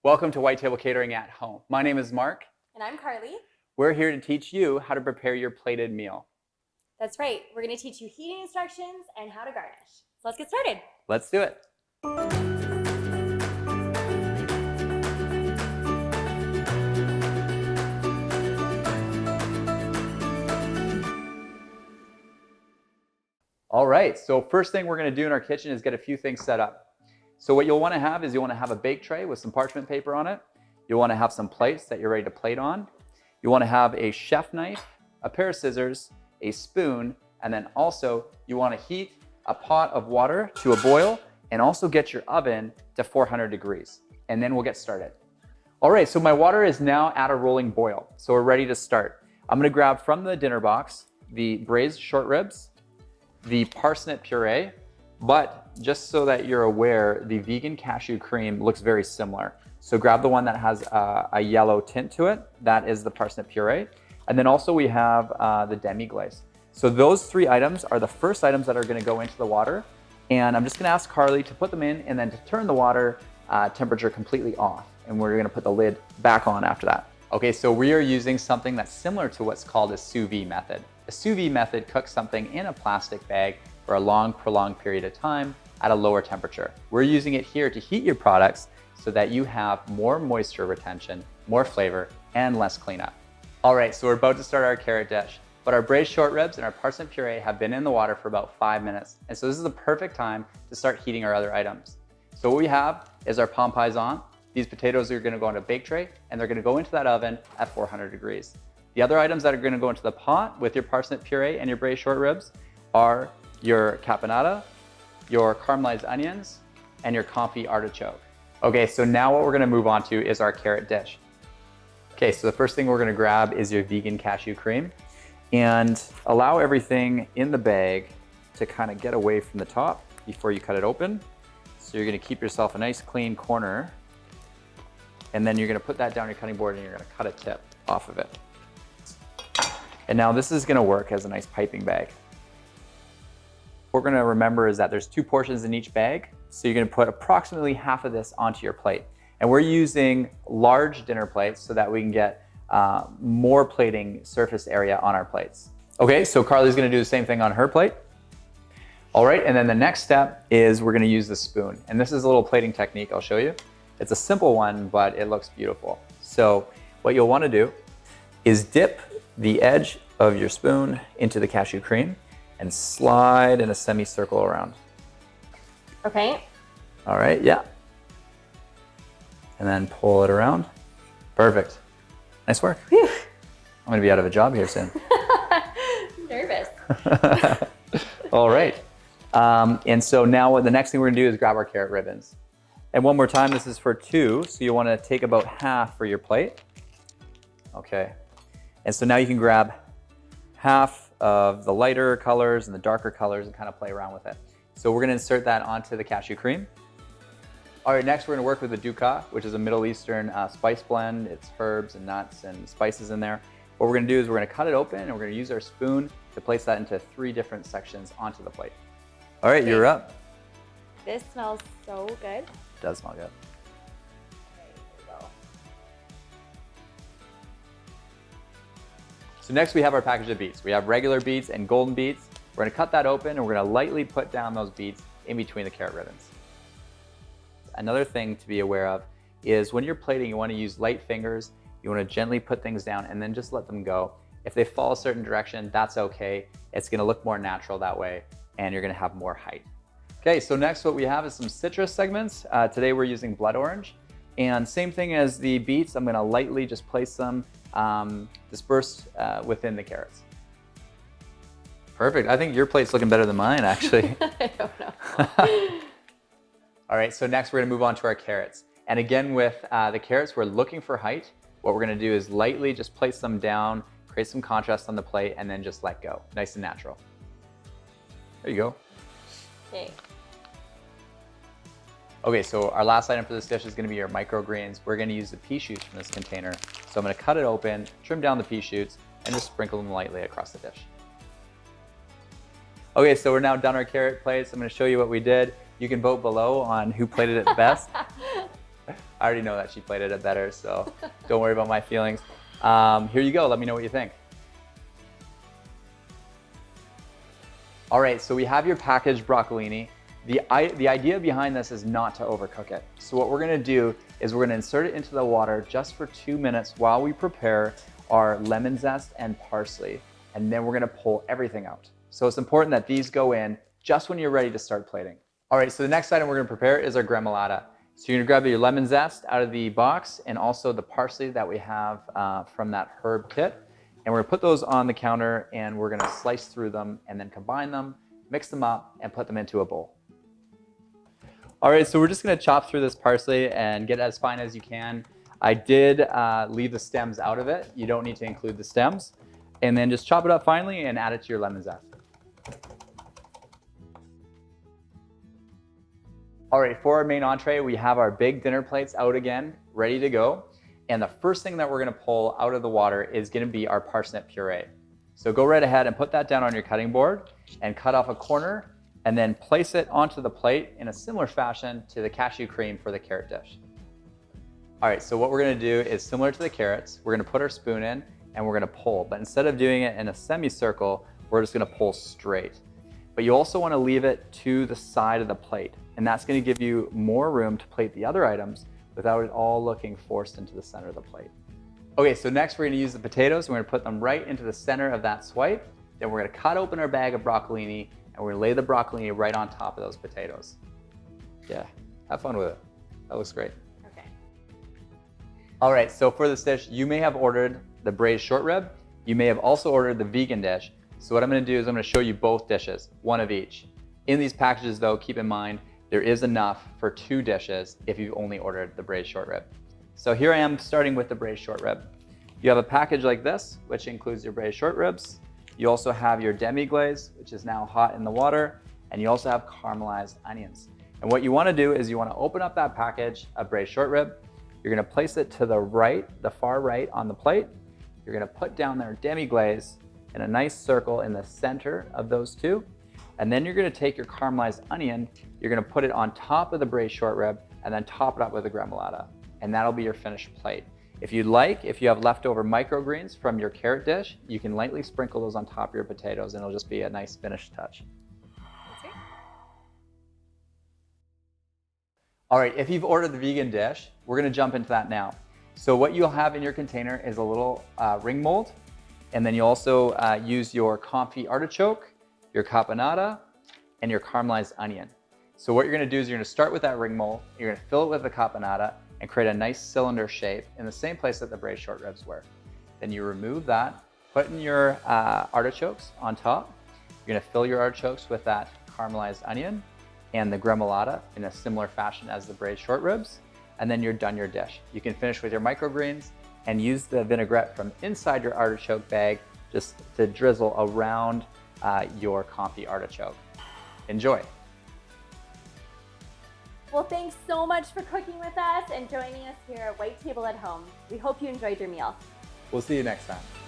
Welcome to White Table Catering at Home. My name is Mark. And I'm Carly. We're here to teach you how to prepare your plated meal. That's right. We're going to teach you heating instructions and how to garnish. So let's get started. Let's do it. All right, so first thing we're going to do in our kitchen is get a few things set up. So what you'll want to have is you'll want to have a bake tray with some parchment paper on it. You'll want to have some plates that you're ready to plate on. You want to have a chef knife, a pair of scissors, a spoon, and then also you want to heat a pot of water to a boil and also get your oven to 400 degrees. And then we'll get started. All right, so my water is now at a rolling boil. So we're ready to start. I'm going to grab from the dinner box the braised short ribs, the parsnip puree, but just so that you're aware, the vegan cashew cream looks very similar. So grab the one that has a yellow tint to it. That is the parsnip puree. And then also we have the demi-glace. So those three items are the first items that are going to go into the water. And I'm just going to ask Carly to put them in and then to turn the water temperature completely off. And we're going to put the lid back on after that. Okay, so we are using something that's similar to what's called a sous vide method. A sous vide method cooks something in a plastic bag for a long, prolonged period of time at a lower temperature. We're using it here to heat your products so that you have more moisture retention, more flavor, and less cleanup. All right, so we're about to start our carrot dish, but our braised short ribs and our parsnip puree have been in the water for about 5 minutes. And so this is the perfect time to start heating our other items. So what we have is our palm pies on. These potatoes are gonna go in a bake tray and they're gonna go into that oven at 400 degrees. The other items that are gonna go into the pot with your parsnip puree and your braised short ribs are your caponata, your caramelized onions, and your confit artichoke. Okay, so now what we're gonna move on to is our carrot dish. Okay, so the first thing we're gonna grab is your vegan cashew cream and allow everything in the bag to kind of get away from the top before you cut it open. So you're gonna keep yourself a nice clean corner and then you're gonna put that down your cutting board and you're gonna cut a tip off of it. And now this is gonna work as a nice piping bag. What we're gonna remember is that there's 2 portions in each bag. So you're gonna put approximately half of this onto your plate. And we're using large dinner plates so that we can get more plating surface area on our plates. Okay, so Carly's gonna do the same thing on her plate. All right, and then the next step is we're gonna use the spoon. And this is a little plating technique I'll show you. It's a simple one, but it looks beautiful. So what you'll wanna do is dip the edge of your spoon into the cashew cream and slide in a semicircle around. Okay. All right, yeah. And then pull it around. Perfect. Nice work. Whew. I'm gonna be out of a job here soon. Nervous. All right. And so now the next thing we're gonna do is grab our carrot ribbons. And one more time, this is for 2, so you wanna take about half for your plate. Okay. And so now you can grab half of the lighter colors and the darker colors and kind of play around with it. So we're gonna insert that onto the cashew cream. All right, next we're gonna work with the dukkha, which is a Middle Eastern spice blend. It's herbs and nuts and spices in there. What we're gonna do is we're gonna cut it open and we're gonna use our spoon to place that into 3 different sections onto the plate. All right, you're up. This smells so good. It does smell good. Okay, here we go. So next we have our package of beets. We have regular beets and golden beets. We're gonna cut that open and we're gonna lightly put down those beets in between the carrot ribbons. Another thing to be aware of is when you're plating, you wanna use light fingers. You wanna gently put things down and then just let them go. If they fall a certain direction, that's okay. It's gonna look more natural that way and you're gonna have more height. Okay, so next what we have is some citrus segments. Today we're using blood orange. And same thing as the beets, I'm gonna lightly just place them dispersed within the carrots. Perfect, I think your plate's looking better than mine actually. I don't know. All right, so next we're gonna move on to our carrots. And again with the carrots, we're looking for height. What we're gonna do is lightly just place them down, create some contrast on the plate, and then just let go, nice and natural. There you go. Okay. Okay, so our last item for this dish is gonna be your microgreens. We're gonna use the pea shoots from this container. So I'm gonna cut it open, trim down the pea shoots, and just sprinkle them lightly across the dish. Okay, so we're now done our carrot plates. I'm gonna show you what we did. You can vote below on who plated it best. I already know that she plated it better, so don't worry about my feelings. Here you go, let me know what you think. All right, so we have your packaged broccolini. The idea behind this is not to overcook it. So what we're gonna do is we're gonna insert it into the water just for 2 minutes while we prepare our lemon zest and parsley, and then we're gonna pull everything out. So it's important that these go in just when you're ready to start plating. All right, so the next item we're gonna prepare is our gremolata. So you're gonna grab your lemon zest out of the box and also the parsley that we have from that herb kit. And we're gonna put those on the counter and we're gonna slice through them and then combine them, mix them up, and put them into a bowl. All right, so we're just gonna chop through this parsley and get it as fine as you can. I did leave the stems out of it. You don't need to include the stems. And then just chop it up finely and add it to your lemon zest. All right, for our main entree, we have our big dinner plates out again, ready to go. And the first thing that we're gonna pull out of the water is gonna be our parsnip puree. So go right ahead and put that down on your cutting board and cut off a corner and then place it onto the plate in a similar fashion to the cashew cream for the carrot dish. All right, so what we're gonna do is similar to the carrots, we're gonna put our spoon in and we're gonna pull, but instead of doing it in a semicircle, we're just gonna pull straight. But you also wanna leave it to the side of the plate, and that's gonna give you more room to plate the other items without it all looking forced into the center of the plate. Okay, so next we're gonna use the potatoes. We're gonna put them right into the center of that swipe. Then we're gonna cut open our bag of broccolini and we're gonna lay the broccolini right on top of those potatoes. Yeah, have fun with it. That looks great. Okay. All right, so for this dish, you may have ordered the braised short rib. You may have also ordered the vegan dish. So what I'm gonna do is I'm gonna show you both dishes, one of each. In these packages though, keep in mind, there is enough for 2 dishes if you've only ordered the braised short rib. So here I am starting with the braised short rib. You have a package like this, which includes your braised short ribs. You also have your demi-glaze, which is now hot in the water, and you also have caramelized onions. And what you wanna do is you wanna open up that package of braised short rib. You're gonna place it to the right, the far right on the plate. You're gonna put down their demi-glaze in a nice circle in the center of those two. And then you're gonna take your caramelized onion, you're gonna put it on top of the braised short rib and then top it up with the gremolata. And that'll be your finished plate. If you'd like, if you have leftover microgreens from your carrot dish, you can lightly sprinkle those on top of your potatoes and it'll just be a nice finished touch. All right, if you've ordered the vegan dish, we're gonna jump into that now. So what you'll have in your container is a little ring mold, and then you also use your confit artichoke, your caponata, and your caramelized onion. So what you're gonna do is you're gonna start with that ring mold, you're gonna fill it with the caponata, and create a nice cylinder shape in the same place that the braised short ribs were. Then you remove that, put in your artichokes on top. You're gonna fill your artichokes with that caramelized onion and the gremolata in a similar fashion as the braised short ribs, and then you're done your dish. You can finish with your microgreens and use the vinaigrette from inside your artichoke bag just to drizzle around your confit artichoke. Enjoy. Well, thanks so much for cooking with us and joining us here at White Table at Home. We hope you enjoyed your meal. We'll see you next time.